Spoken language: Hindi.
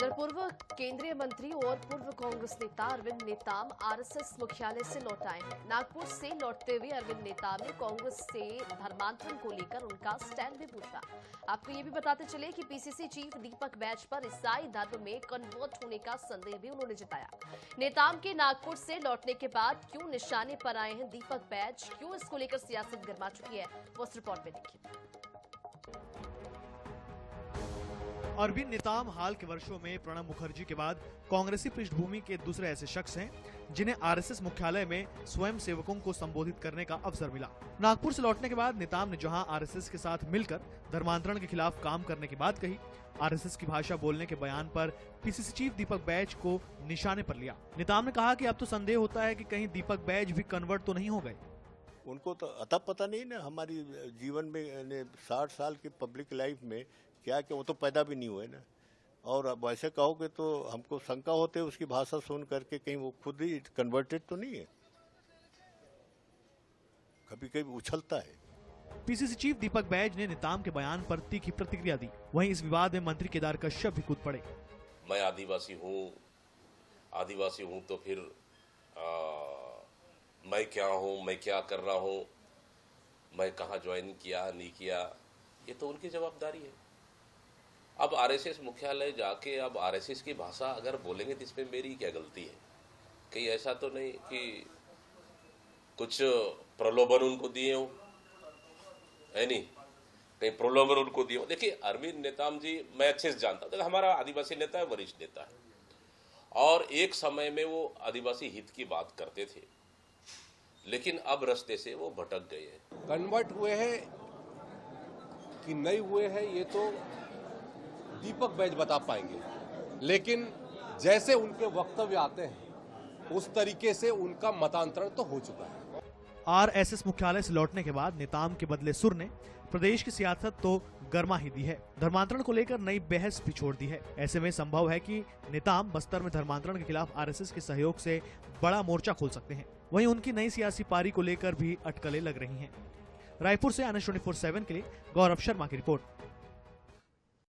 इधर पूर्व केंद्रीय मंत्री और पूर्व कांग्रेस नेता अरविंद नेताम आरएसएस मुख्यालय से लौट आए हैं। नागपुर से लौटते हुए अरविंद नेताम ने कांग्रेस से धर्मांतरण को लेकर उनका स्टैंड भी पूछा। आपको ये भी बताते चले कि पीसीसी चीफ दीपक बैज पर ईसाई धर्म में कन्वर्ट होने का संदेह भी उन्होंने जताया। नेताम के नागपुर से लौटने के बाद क्यों निशाने पर आए हैं दीपक बैज, क्यों इसको लेकर सियासत गर्मा चुकी है, वो इस रिपोर्ट में देखिए। अरविंद नेताम हाल के वर्षों में प्रणब मुखर्जी के बाद कांग्रेसी पृष्ठभूमि के दूसरे ऐसे शख्स हैं जिन्हें आरएसएस मुख्यालय में स्वयं सेवकों को संबोधित करने का अवसर मिला। नागपुर से लौटने के बाद नेताम ने जहां आरएसएस के साथ मिलकर धर्मांतरण के खिलाफ काम करने की बात कही, आरएसएस की भाषा बोलने के बयान पर पीसीसी चीफ दीपक बैज को निशाने पर लिया। नेताम ने कहा कि अब तो संदेह होता है कि कहीं दीपक बैज भी कन्वर्ट तो नहीं हो गए। उनको तो अतः पता नहीं ना, हमारी जीवन में 60 साल की पब्लिक लाइफ में क्या वो तो पैदा भी नहीं हुए ना। और अब ऐसे कहोगे तो हमको शंका होते है उसकी भाषा सुन करके कहीं वो खुद ही कन्वर्टेड तो नहीं है, कभी कभी उछलता है। पीसीसी चीफ दीपक बैज ने नेताम के बयान पर तीखी प्रतिक्रिया दी। वहीं इस विवाद में मंत्री केदार कश्यप भी कूद पड़े। मैं आदिवासी हूँ तो फिर मैं क्या हूँ, मैं क्या कर रहा हूँ, मैं कहाँ ज्वाइन किया नहीं किया, ये तो उनकी जवाबदारी है। अब आरएसएस मुख्यालय जाके अब आरएसएस की भाषा अगर बोलेंगे तो इसमें मेरी क्या गलती है? कहीं ऐसा तो नहीं कि कुछ प्रलोभन उनको दिए हो, है नहीं, कहीं प्रलोभन उनको दिए हो। देखिए अरविंद नेताम जी मैं अच्छे से जानता हूँ, हमारा आदिवासी नेता है, वरिष्ठ नेता है, और एक समय में वो आदिवासी हित की बात करते थे, लेकिन अब रास्ते से वो भटक गए हैं। कन्वर्ट हुए हैं कि नहीं हुए हैं ये तो दीपक बैज बता पाएंगे, लेकिन जैसे उनके वक्तव्य आते हैं उस तरीके से उनका मतांतरण तो हो चुका है। आरएसएस मुख्यालय से लौटने के बाद नेताम के बदले सुर ने प्रदेश की सियासत तो गर्मा ही दी है। धर्मांतरण को लेकर नई बहस भी छोड़ दी है। ऐसे में संभव है कि नेताम बस्तर में धर्मांतरण के खिलाफ आरएसएस के सहयोग से बड़ा मोर्चा खोल सकते हैं। वहीं उनकी नई सियासी पारी को लेकर भी अटकलें लग रही हैं। रायपुर से आनंद 24/7 के लिए गौरव शर्मा की रिपोर्ट।